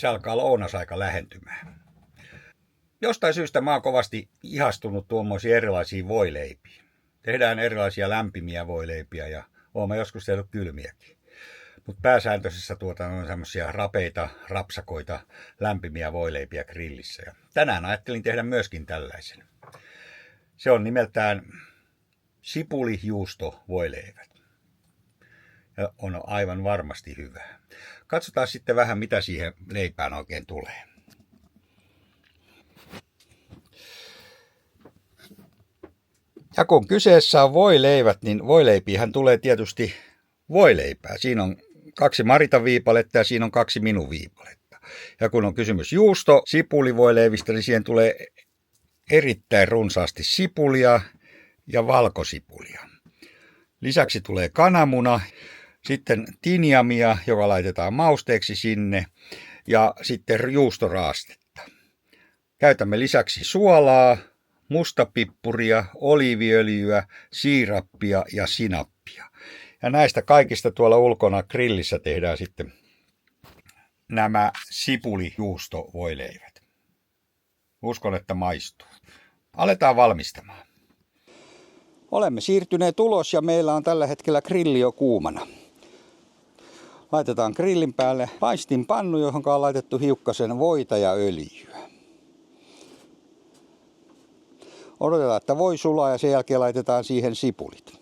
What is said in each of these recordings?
se alkaa lounasaika lähentymään. Jostain syystä mä oon kovasti ihastunut tuommoisiin erilaisiin voileipiin. Tehdään erilaisia lämpimiä voileipiä ja oon joskus tehnyt kylmiäkin. Mutta pääsääntöisessä on semmoisia rapeita, rapsakoita, lämpimiä voileipiä grillissä. Ja tänään ajattelin tehdä myöskin tällaisen. Se on nimeltään sipulijuusto-voileivät. Ja on aivan varmasti hyvää. Katsotaan sitten vähän, mitä siihen leipään oikein tulee. Ja kun kyseessä on voileivät, niin voileipiähän tulee tietysti voileipää. Siinä on 2 Maritan viipaletta ja siinä on 2 minun viipaletta. Ja kun on kysymys sipulivoileivistä, niin siihen tulee erittäin runsaasti sipulia ja valkosipulia. Lisäksi tulee kananmuna, sitten tinjamia, joka laitetaan mausteeksi sinne, ja sitten juustoraastetta. Käytämme lisäksi suolaa, mustapippuria, oliiviöljyä, siirappia ja sinappia. Ja näistä kaikista tuolla ulkona grillissä tehdään sitten nämä sipulijuustovoileivät. Uskon, että maistuu. Aletaan valmistamaan. Olemme siirtyneet ulos ja meillä on tällä hetkellä grilli jo kuumana. Laitetaan grillin päälle paistinpannu, johon on laitettu hiukkasen voita ja öljyä. Odotetaan, että voi sulaa ja sen jälkeen laitetaan siihen sipulit.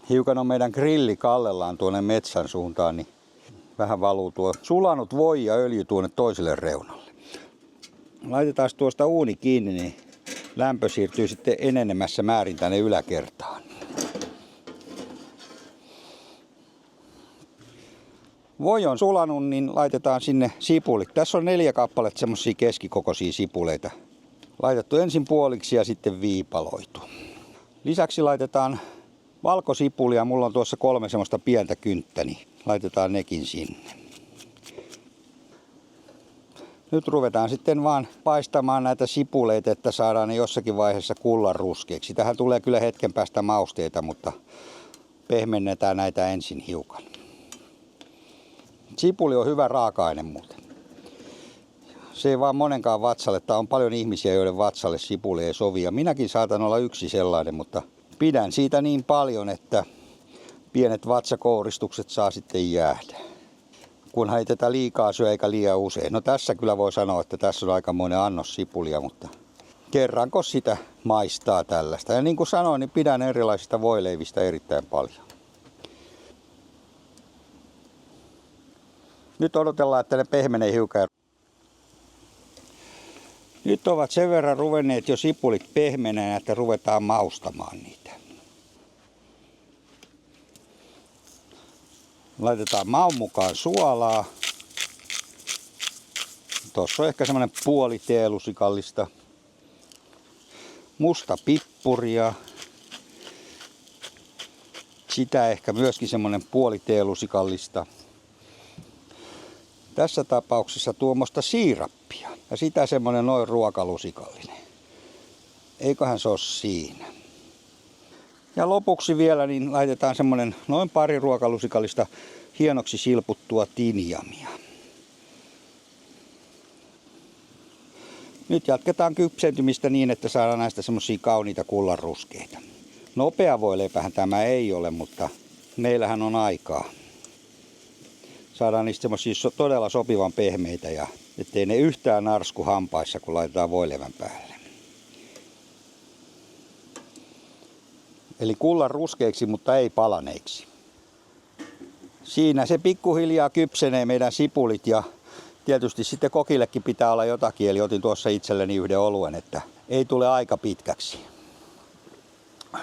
Hiukan on meidän grilli kallellaan tuonne metsän suuntaan, niin vähän valuu tuo sulanut voi ja öljy tuonne toiselle reunalle. Laitetaan tuosta uuni kiinni, niin lämpö siirtyy sitten enenemässä määrin tänne yläkertaan. Voi on sulanut, niin laitetaan sinne sipulit. Tässä on 4 kappaletta semmosia keskikokoisia sipuleita. Laitettu ensin puoliksi ja sitten viipaloitu. Lisäksi laitetaan valkosipulia. Mulla on tuossa 3 semmoista pientä kynttä, niin laitetaan nekin sinne. Nyt ruvetaan sitten vaan paistamaan näitä sipuleita, että saadaan ne jossakin vaiheessa kullanruskeaksi. Tähän tulee kyllä hetken päästä mausteita, mutta pehmennetään näitä ensin hiukan. Sipuli on hyvä raaka-aine muuten. Se ei vaan monenkaan vatsalle. Tää on paljon ihmisiä, joiden vatsalle sipuli ei sovi. Ja minäkin saatan olla yksi sellainen, mutta pidän siitä niin paljon, että pienet vatsakouristukset saa sitten jäädä. Kunhan ei tätä liikaa syö eikä liian usein. No tässä kyllä voi sanoa, että tässä on aikamoinen annos sipulia, mutta kerranko sitä maistaa tällaista. Ja niin kuin sanoin, niin pidän erilaisista voileivistä erittäin paljon. Nyt odotellaan, että ne pehmenee hiukan. Nyt ovat sen verran ruvenneet jo sipulit pehmeneen, että ruvetaan maustamaan niitä. Laitetaan maun mukaan suolaa. Tuossa on ehkä semmoinen puoli teelusikallista. Musta pippuria. Sitä ehkä myöskin semmoinen puoli teelusikallista. Tässä tapauksessa tuommoista siirappia. Ja sitä semmoinen noin ruokalusikallinen. Eiköhän se ole siinä. Ja lopuksi vielä niin laitetaan semmoinen noin 2 ruokalusikallista hienoksi silputtua tinjamia. Nyt jatketaan kypsentymistä niin, että saadaan näistä semmosia kauniita kullanruskeita. Nopea voileipähän tämä ei ole, mutta meillähän on aikaa. Saadaan niistä semmosia todella sopivan pehmeitä ja ettei ne yhtään narsku hampaissa, kun laitetaan voileivän päälle. Eli kullan ruskeiksi, mutta ei palaneiksi. Siinä se pikkuhiljaa kypsenee meidän sipulit ja tietysti sitten kokillekin pitää olla jotakin. Eli otin tuossa itselleni yhden oluen, että ei tule aika pitkäksi.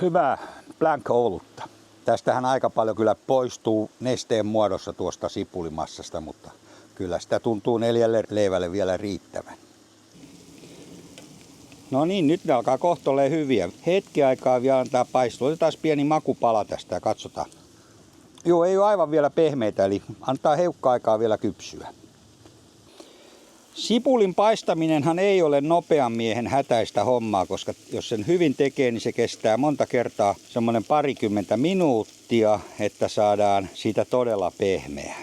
Hyvää blanc-olutta. Tästähän aika paljon kyllä poistuu nesteen muodossa tuosta sipulimassasta, mutta kyllä sitä tuntuu 4 leivälle vielä riittävän. No niin, nyt ne alkaa kohtoleen hyviä. Hetki aikaa vielä antaa paistua. Otetaan pieni makupala tästä ja katsotaan. Joo, ei ole aivan vielä pehmeitä, eli antaa heukka aikaa vielä kypsyä. Sipulin paistaminenhan ei ole nopean miehen hätäistä hommaa, koska jos sen hyvin tekee, niin se kestää monta kertaa semmoinen 20 minuuttia, että saadaan siitä todella pehmeää.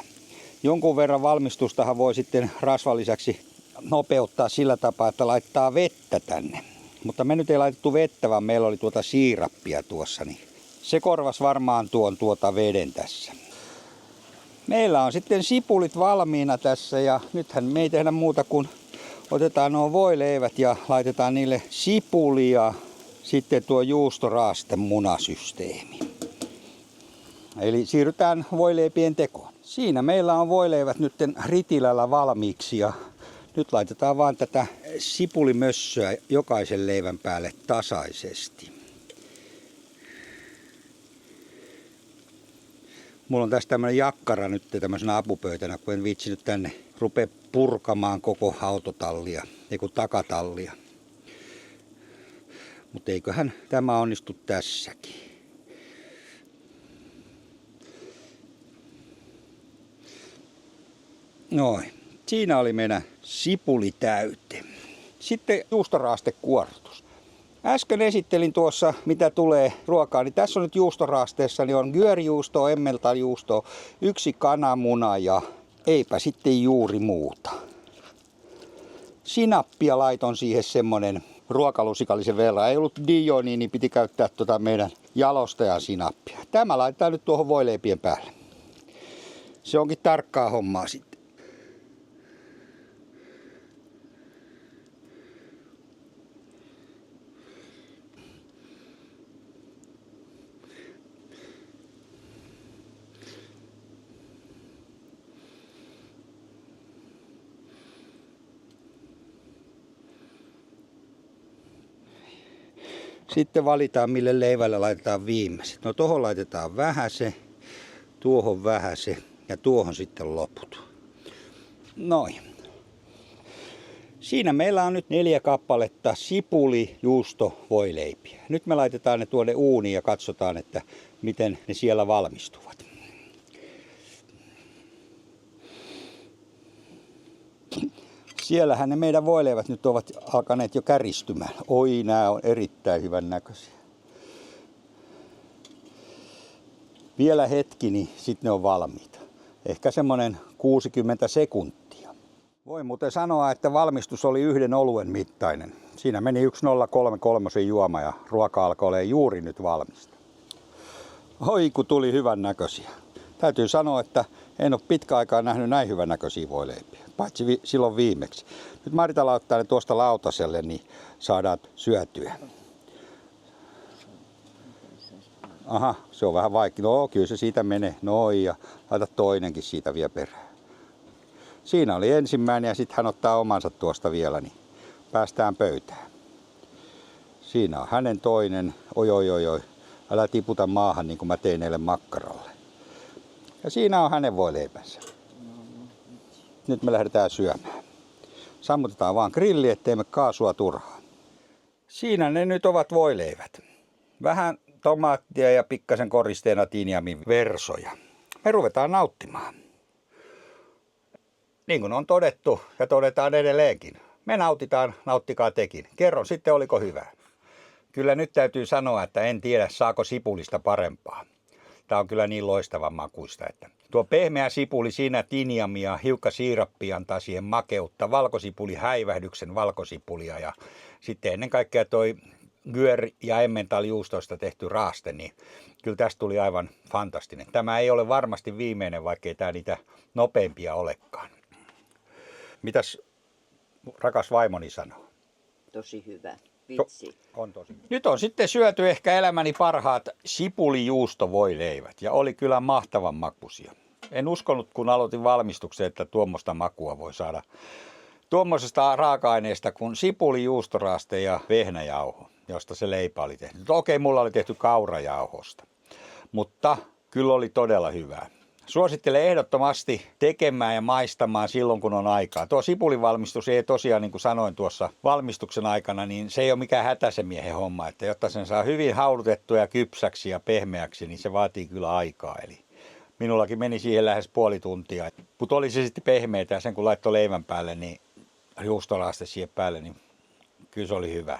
Jonkun verran valmistustahan voi sitten rasvan lisäksi nopeuttaa sillä tapaa, että laittaa vettä tänne. Mutta me nyt ei laitettu vettä, vaan meillä oli siirappia tuossa, niin se korvasi varmaan tuota veden tässä. Meillä on sitten sipulit valmiina tässä ja nythän me ei tehdä muuta kuin otetaan nuo voileivät ja laitetaan niille sipulia, sitten tuo juustoraaste munasysteemi. Eli siirrytään voileipien tekoon. Siinä meillä on voileivät nyt ritilällä valmiiksi ja nyt laitetaan vaan tätä sipulimössöä jokaisen leivän päälle tasaisesti. Mulla on tässä tämmönen jakkara nyt tämmöisenä apupöytänä, kun en viitsinyt tänne rupea purkamaan koko autotallia, takatallia. Mutta eiköhän tämä onnistu tässäkin. Noin. Siinä oli meidän sipulitäyte. Sitten juustoraastekuorrutus. Äsken esittelin tuossa, mitä tulee ruokaan, niin tässä on nyt juustoraasteessa, niin on györijuustoa, emmentaljuustoa, 1 kananmuna ja eipä sitten juuri muuta. Sinappia laiton siihen semmonen ruokalusikallisen verran. Ei ollut Dijonia, niin piti käyttää meidän jalostajan sinappia. Tämä laitetaan nyt tuohon voileipien päälle. Se onkin tarkkaa hommaa sitten. Sitten valitaan, mille leivälle laitetaan viimeiset. No tuohon laitetaan vähäse, tuohon vähäse ja tuohon sitten loput. Noin. Siinä meillä on nyt 4 kappaletta sipuli, juusto, voileipiä. Nyt me laitetaan ne tuonne uuniin ja katsotaan, että miten ne siellä valmistuvat. Siellähän ne meidän voileivät nyt ovat alkaneet jo käristymään. Oi, nämä on erittäin hyvän näköisiä. Vielä hetki, niin sitten ne on valmiita. Ehkä semmoinen 60 sekuntia. Voi muuten sanoa, että valmistus oli 1 oluen mittainen. Siinä meni 1033 juoma ja ruoka alkoi olla juuri nyt valmista. Oi, kun tuli hyvän näköisiä. Täytyy sanoa, että en ole pitkä aikaa nähnyt näin hyvän näköisiä voileipiä. Paitsi silloin viimeksi. Nyt Marita laittaa ne tuosta lautaselle, niin saadaan syötyä. Aha, se on vähän vaikea. No kyllä se siitä menee. Noin ja laita toinenkin siitä vielä perään. Siinä oli ensimmäinen ja sitten hän ottaa omansa tuosta vielä, niin päästään pöytään. Siinä on hänen toinen. Oi. Älä tiputa maahan niin kuin mä tein eilen makkaralle. Ja siinä on hänen voileipänsä. Nyt me lähdetään syömään. Sammutetaan vaan grilli, ettei me kaasua turhaan. Siinä ne nyt ovat voileivät. Vähän tomaattia ja pikkasen koristeena tinjamin versoja. Me ruvetaan nauttimaan. Niin kuin on todettu ja todetaan edelleenkin. Me nautitaan, nauttikaa tekin. Kerron sitten, oliko hyvä. Kyllä nyt täytyy sanoa, että en tiedä saako sipulista parempaa. Tämä on kyllä niin loistavan makuista, että tuo pehmeä sipuli siinä tinjamia, hiukka siirappi antaa siihen makeutta, valkosipuli häivähdyksen valkosipulia ja sitten ennen kaikkea toi györ- ja emmentaljuustoista tehty raaste, niin kyllä tästä tuli aivan fantastinen. Tämä ei ole varmasti viimeinen, vaikkei tämä niitä nopeimpia olekaan. Mitäs rakas vaimoni sanoo? Tosi hyvä. Vitsi. On tosi. Nyt on sitten syöty ehkä elämäni parhaat sipulijuustovoileivät ja oli kyllä mahtavan makuisia. En uskonut, kun aloitin valmistuksen, että tuommoista makua voi saada tuommoisesta raaka-aineesta kuin sipuli, juustoraaste ja vehnäjauho, josta se leipä oli tehty. Okei, mulla oli tehty kaurajauhosta, mutta kyllä oli todella hyvää. Suosittelen ehdottomasti tekemään ja maistamaan silloin, kun on aikaa. Tuo sipulivalmistus ei tosiaan, niin kuin sanoin tuossa valmistuksen aikana, niin se ei ole mikään hätäisen miehen homma. Että jotta sen saa hyvin haudutettua ja kypsäksi ja pehmeäksi, niin se vaatii kyllä aikaa. Eli minullakin meni siihen lähes puoli tuntia. Mutta oli se sitten pehmeätä ja sen kun laittoi leivän päälle, niin juustolaste siihen päälle, niin kyllä se oli hyvä.